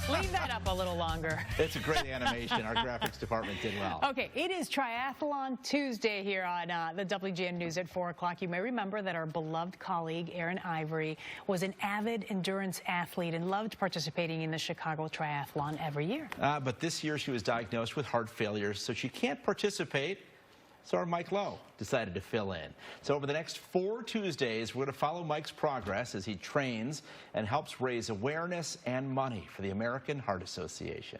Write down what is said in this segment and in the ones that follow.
Leave that up a little longer. It's a great animation. Our graphics department did well. Okay, it is Triathlon Tuesday here on the WGN News at 4 o'clock. You may remember that our beloved colleague, Erin Ivory, was an avid endurance athlete and loved participating in the Chicago Triathlon every year. But this year she was diagnosed with heart failure, so she can't participate. So our Mike Lowe decided to fill in. So over the next 4 Tuesdays, we're going to follow Mike's progress as he trains and helps raise awareness and money for the American Heart Association.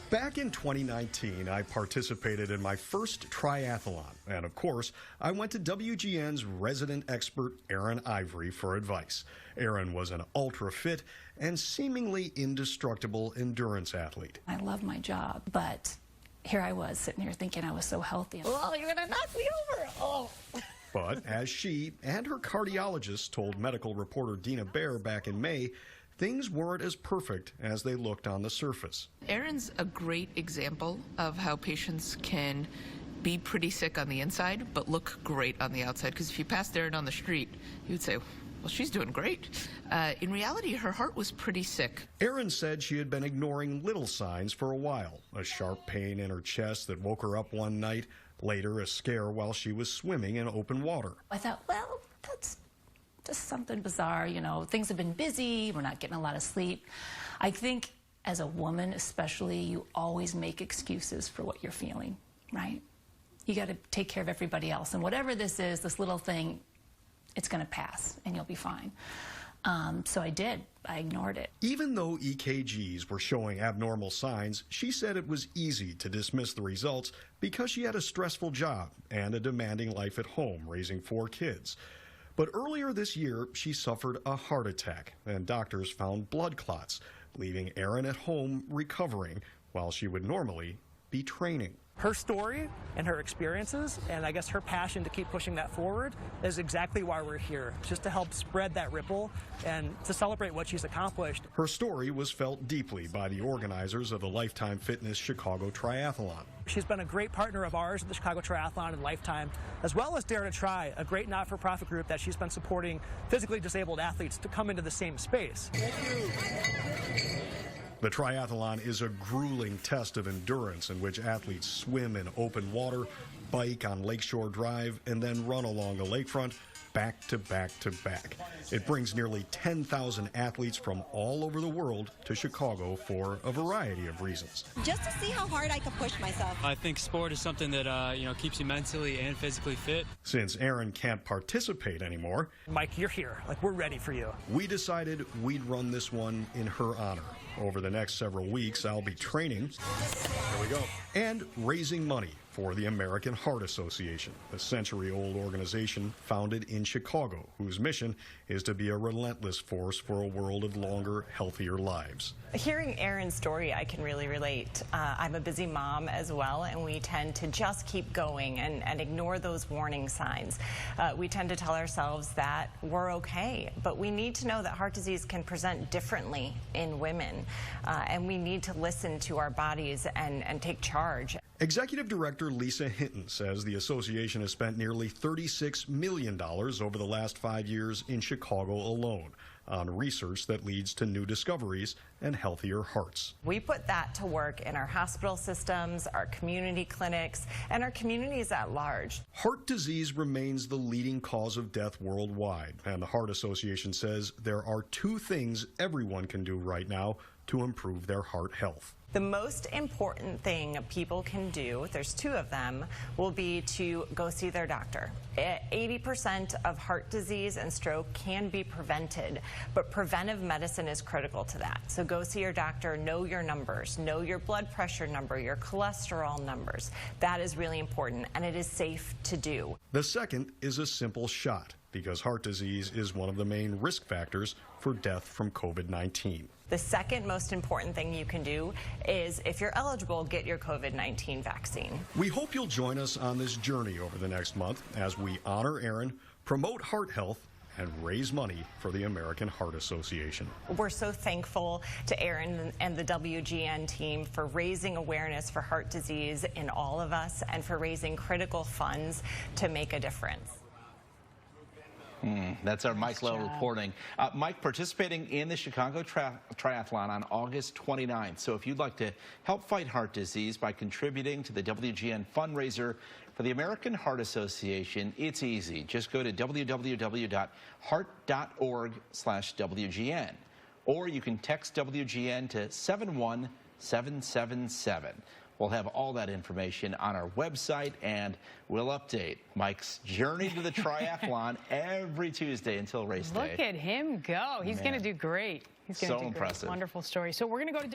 Back in 2019, I participated in my first triathlon. And of course, I went to WGN's resident expert, Erin Ivory, for advice. Erin was an ultra-fit and seemingly indestructible endurance athlete. I love my job, but here I was sitting here thinking I was so healthy. Oh, you're gonna knock me over. Oh. But as she and her cardiologist told medical reporter Dina Baer back in May, things weren't as perfect as they looked on the surface. Erin's a great example of how patients can be pretty sick on the inside, but look great on the outside. Because if you passed Erin on the street, you would say, well, she's doing great. In reality, her heart was pretty sick. Erin said she had been ignoring little signs for a while. A sharp pain in her chest that woke her up one night. Later, a scare while she was swimming in open water. I thought, well, that's just something bizarre, you know, things have been busy, we're not getting a lot of sleep. I think as a woman especially, you always make excuses for what you're feeling, right? You got to take care of everybody else, and whatever this is, this little thing, it's going to pass and you'll be fine. So I did. I ignored it. Even though EKGs were showing abnormal signs, she said it was easy to dismiss the results because she had a stressful job and a demanding life at home raising 4 kids. But earlier this year, she suffered a heart attack, and doctors found blood clots, leaving Erin at home recovering while she would normally be training. Her story and her experiences, and I guess her passion to keep pushing that forward, is exactly why we're here, just to help spread that ripple and to celebrate what she's accomplished. Her story was felt deeply by the organizers of the Lifetime Fitness Chicago Triathlon. She's been a great partner of ours at the Chicago Triathlon and Lifetime, as well as Dare to Try, a great not-for-profit group that she's been supporting physically disabled athletes to come into the same space. Thank you. The triathlon is a grueling test of endurance in which athletes swim in open water, bike on Lakeshore Drive, and then run along the lakefront back to back to back. It brings nearly 10,000 athletes from all over the world to Chicago for a variety of reasons. Just to see how hard I can push myself. I think sport is something that keeps you mentally and physically fit. Since Erin can't participate anymore, Mike, you're here. Like, we're ready for you. We decided we'd run this one in her honor. Over the next several weeks, I'll be training, there we go, and raising money for the American Heart Association, a century-old organization founded in Chicago, whose mission is to be a relentless force for a world of longer, healthier lives. Hearing Erin's story, I can really relate. I'm a busy mom as well, and we tend to just keep going and ignore those warning signs. We tend to tell ourselves that we're okay, but we need to know that heart disease can present differently in women, and we need to listen to our bodies and take charge. Executive Director Lisa Hinton says the association has spent nearly $36 million over the last 5 years in Chicago alone on research that leads to new discoveries and healthier hearts. We put that to work in our hospital systems, our community clinics, and our communities at large. Heart disease remains the leading cause of death worldwide, and the Heart Association says there are 2 things everyone can do right now to improve their heart health. The most important thing people can do, there's 2 of them, will be to go see their doctor. 80% of heart disease and stroke can be prevented, but preventive medicine is critical to that. So go see your doctor, know your numbers, know your blood pressure number, your cholesterol numbers. That is really important, and it is safe to do. The second is a simple shot, because heart disease is one of the main risk factors for death from COVID-19. The second most important thing you can do is, if you're eligible, get your COVID-19 vaccine. We hope you'll join us on this journey over the next month as we honor Erin, promote heart health, and raise money for the American Heart Association. We're so thankful to Erin and the WGN team for raising awareness for heart disease in all of us and for raising critical funds to make a difference. That's our Mike Lowe reporting. Mike participating in the Chicago Triathlon on August 29th. So if you'd like to help fight heart disease by contributing to the WGN fundraiser for the American Heart Association, it's easy. Just go to www.heart.org/WGN. Or you can text WGN to 71777. We'll have all that information on our website, and we'll update Mike's journey to the triathlon every Tuesday until race day. Look at him go. He's going to do great. He's going to do impressive. great. Wonderful story. So we're going to go to